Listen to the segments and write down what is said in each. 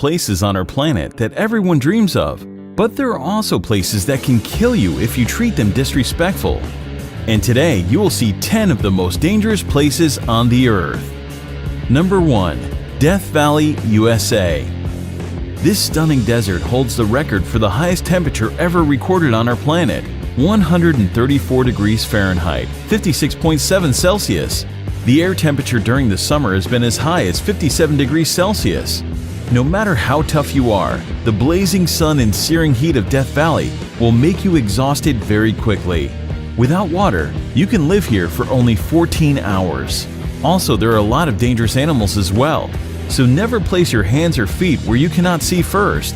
places on our planet that everyone dreams of, but there are also places that can kill you if you treat them disrespectful. And today you will see 10 of the most dangerous places on the earth. Number 1. Death Valley, USA. This stunning desert holds the record for the highest temperature ever recorded on our planet, 134 degrees Fahrenheit, 56.7 Celsius. The air temperature during the summer has been as high as 57 degrees Celsius. No matter how tough you are, the blazing sun and searing heat of Death Valley will make you exhausted very quickly. Without water, you can live here for only 14 hours. Also, there are a lot of dangerous animals as well, so never place your hands or feet where you cannot see first.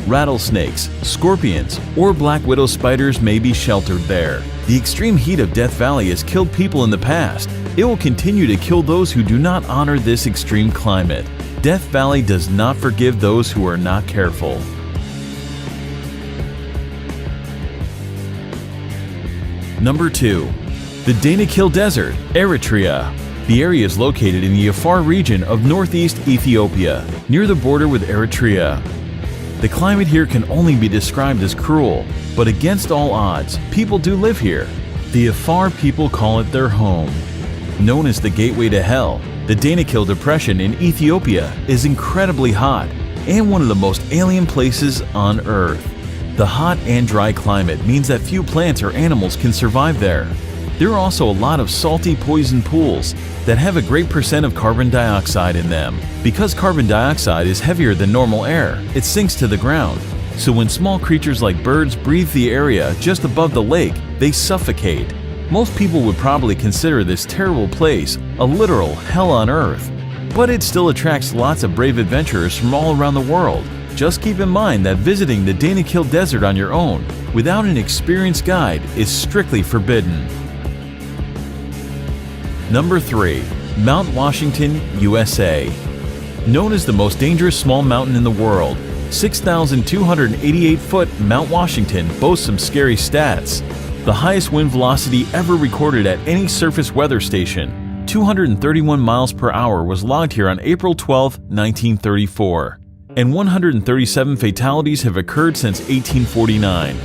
Rattlesnakes, scorpions, or black widow spiders may be sheltered there. The extreme heat of Death Valley has killed people in the past. It will continue to kill those who do not honor this extreme climate. Death Valley does not forgive those who are not careful. Number 2. The Danakil Desert, Eritrea. The area is located in the Afar region of northeast Ethiopia, near the border with Eritrea. The climate here can only be described as cruel, but against all odds, people do live here. The Afar people call it their home. Known as the Gateway to Hell, the Danakil Depression in Ethiopia is incredibly hot and one of the most alien places on Earth. The hot and dry climate means that few plants or animals can survive there. There are also a lot of salty poison pools that have a great percent of carbon dioxide in them. Because carbon dioxide is heavier than normal air, it sinks to the ground. So when small creatures like birds breathe the area just above the lake, they suffocate. Most people would probably consider this terrible place a literal hell on earth. But it still attracts lots of brave adventurers from all around the world. Just keep in mind that visiting the Danakil Desert on your own, without an experienced guide, is strictly forbidden. Number 3. Mount Washington, USA. Known as the most dangerous small mountain in the world, 6,288-foot Mount Washington boasts some scary stats. The highest wind velocity ever recorded at any surface weather station, 231 miles per hour, was logged here on April 12, 1934. And 137 fatalities have occurred since 1849.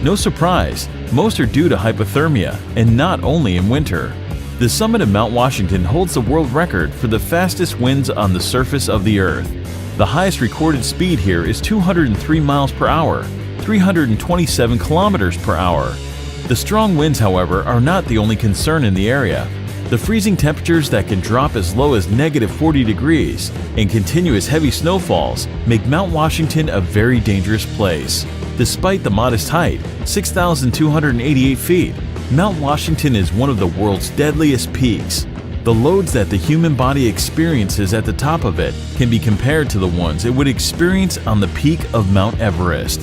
No surprise, most are due to hypothermia, and not only in winter. The summit of Mount Washington holds the world record for the fastest winds on the surface of the Earth. The highest recorded speed here is 203 miles per hour, 327 kilometers per hour. The strong winds, however, are not the only concern in the area. The freezing temperatures that can drop as low as -40 degrees and continuous heavy snowfalls make Mount Washington a very dangerous place. Despite the modest height, 6,288 feet, Mount Washington is one of the world's deadliest peaks. The loads that the human body experiences at the top of it can be compared to the ones it would experience on the peak of Mount Everest.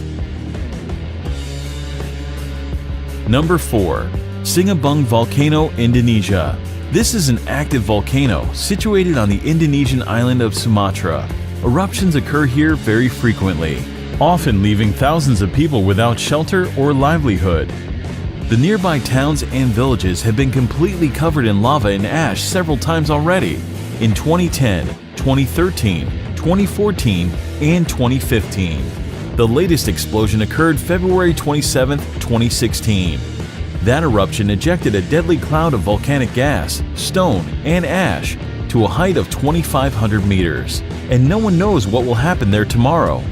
Number 4. Sinabung Volcano, Indonesia. This is an active volcano situated on the Indonesian island of Sumatra. Eruptions occur here very frequently, often leaving thousands of people without shelter or livelihood. The nearby towns and villages have been completely covered in lava and ash several times already, in 2010, 2013, 2014, and 2015. The latest explosion occurred February 27, 2016. That eruption ejected a deadly cloud of volcanic gas, stone, and ash to a height of 2,500 meters, and no one knows what will happen there tomorrow.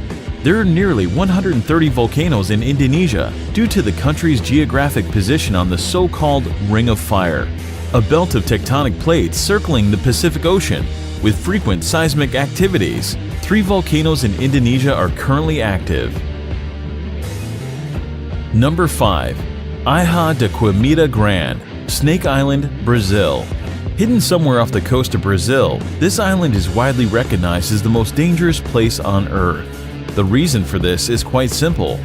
There are nearly 130 volcanoes in Indonesia due to the country's geographic position on the so-called Ring of Fire, a belt of tectonic plates circling the Pacific Ocean with frequent seismic activities. 3 volcanoes in Indonesia are currently active. Number 5. Ilha da Queimada Grande, Snake Island, Brazil. Hidden somewhere off the coast of Brazil, this island is widely recognized as the most dangerous place on Earth. The reason for this is quite simple.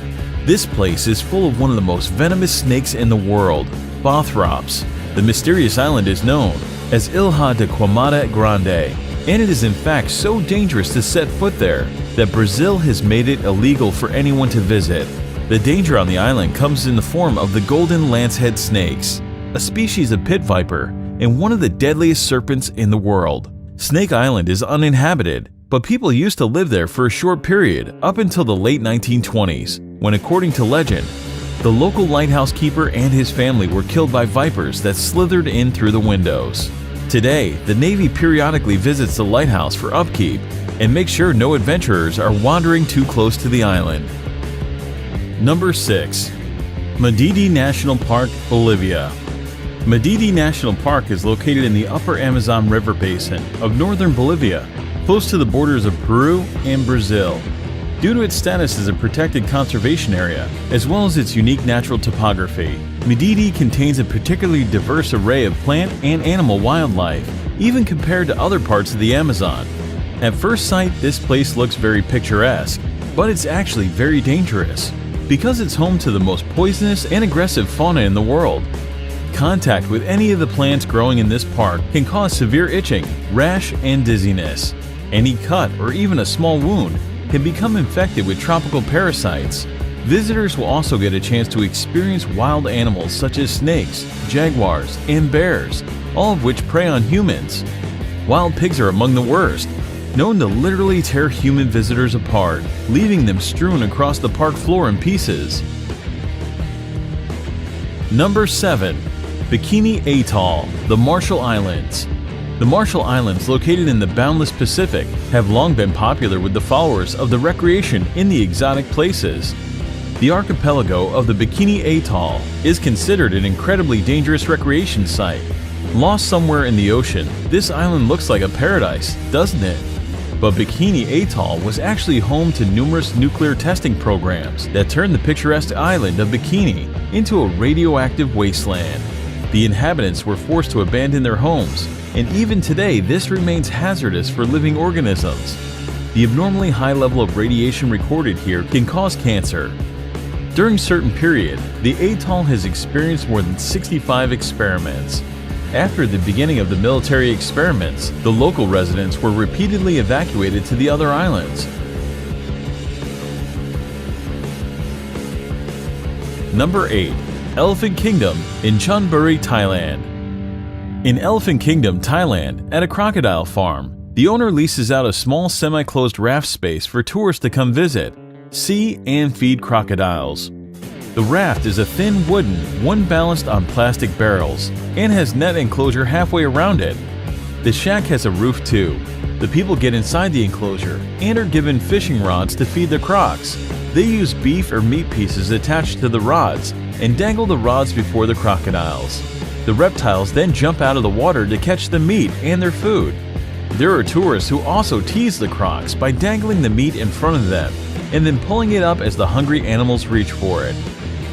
This place is full of one of the most venomous snakes in the world, Bothrops. The mysterious island is known as Ilha da Queimada Grande, and it is in fact so dangerous to set foot there that Brazil has made it illegal for anyone to visit. The danger on the island comes in the form of the golden lancehead snakes, a species of pit viper and one of the deadliest serpents in the world. Snake Island is uninhabited, But people used to live there for a short period up until the late 1920s, when, according to legend, the local lighthouse keeper and his family were killed by vipers that slithered in through the windows. Today, the Navy periodically visits the lighthouse for upkeep and makes sure no adventurers are wandering too close to the island. Number 6. Madidi National Park, Bolivia. Madidi National Park is located in the upper Amazon River basin of northern Bolivia, close to the borders of Peru and Brazil. Due to its status as a protected conservation area, as well as its unique natural topography, Madidi contains a particularly diverse array of plant and animal wildlife, even compared to other parts of the Amazon. At first sight, this place looks very picturesque, but it's actually very dangerous, because it's home to the most poisonous and aggressive fauna in the world. Contact with any of the plants growing in this park can cause severe itching, rash, and dizziness. Any cut or even a small wound can become infected with tropical parasites. Visitors will also get a chance to experience wild animals such as snakes, jaguars, and bears, all of which prey on humans. Wild pigs are among the worst, known to literally tear human visitors apart, leaving them strewn across the park floor in pieces. Number 7. Bikini Atoll, the Marshall Islands. The Marshall Islands, located in the boundless Pacific, have long been popular with the followers of the recreation in the exotic places. The archipelago of the Bikini Atoll is considered an incredibly dangerous recreation site. Lost somewhere in the ocean, this island looks like a paradise, doesn't it? But Bikini Atoll was actually home to numerous nuclear testing programs that turned the picturesque island of Bikini into a radioactive wasteland. The inhabitants were forced to abandon their homes, and even today this remains hazardous for living organisms. The abnormally high level of radiation recorded here can cause cancer. During a certain period, the atoll has experienced more than 65 experiments. After the beginning of the military experiments, the local residents were repeatedly evacuated to the other islands. Number 8. Elephant Kingdom in Chonburi, Thailand. In Elephant Kingdom, Thailand, at a crocodile farm, the owner leases out a small semi-closed raft space for tourists to come visit, see, and feed crocodiles. The raft is a thin wooden, one balanced on plastic barrels, and has net enclosure halfway around it. The shack has a roof too. The people get inside the enclosure and are given fishing rods to feed the crocs. They use beef or meat pieces attached to the rods and dangle the rods before the crocodiles. The reptiles then jump out of the water to catch the meat and their food. There are tourists who also tease the crocs by dangling the meat in front of them and then pulling it up as the hungry animals reach for it.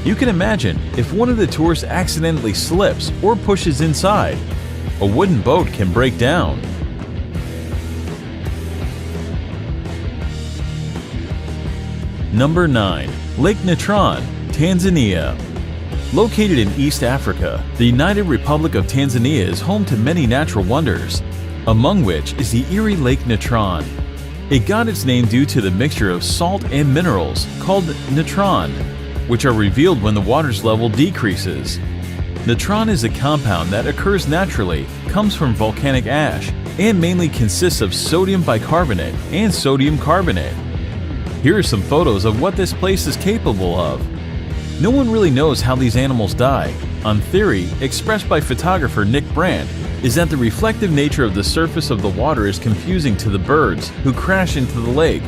You can imagine if one of the tourists accidentally slips or pushes inside, a wooden boat can break down. Number 9. Lake Natron, Tanzania. Located in East Africa, the United Republic of Tanzania is home to many natural wonders, among which is the Erie Lake Natron. It got its name due to the mixture of salt and minerals called natron, which are revealed when the water's level decreases. Natron is a compound that occurs naturally, comes from volcanic ash, and mainly consists of sodium bicarbonate and sodium carbonate. Here are some photos of what this place is capable of. No one really knows how these animals die. On theory, expressed by photographer Nick Brandt, is that the reflective nature of the surface of the water is confusing to the birds who crash into the lake.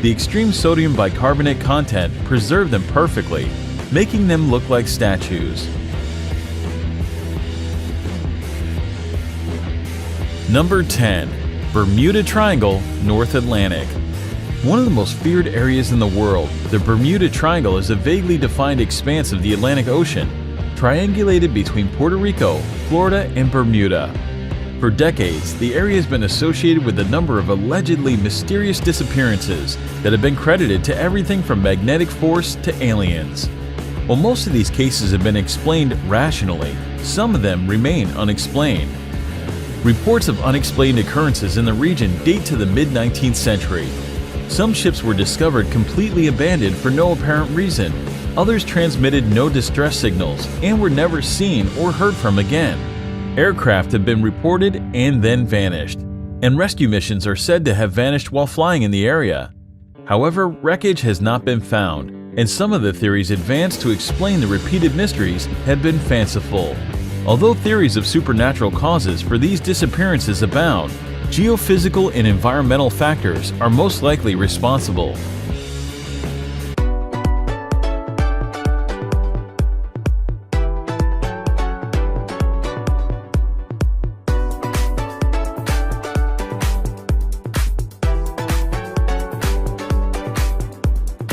The extreme sodium bicarbonate content preserved them perfectly, making them look like statues. Number 10. Bermuda Triangle, North Atlantic. One of the most feared areas in the world, the Bermuda Triangle is a vaguely defined expanse of the Atlantic Ocean, triangulated between Puerto Rico, Florida, and Bermuda. For decades, the area has been associated with a number of allegedly mysterious disappearances that have been credited to everything from magnetic force to aliens. While most of these cases have been explained rationally, some of them remain unexplained. Reports of unexplained occurrences in the region date to the mid-19th century. Some ships were discovered completely abandoned for no apparent reason. Others transmitted no distress signals and were never seen or heard from again. Aircraft have been reported and then vanished. and rescue missions are said to have vanished while flying in the area. However, wreckage has not been found, and some of the theories advanced to explain the repeated mysteries have been fanciful. Although theories of supernatural causes for these disappearances abound, geophysical and environmental factors are most likely responsible.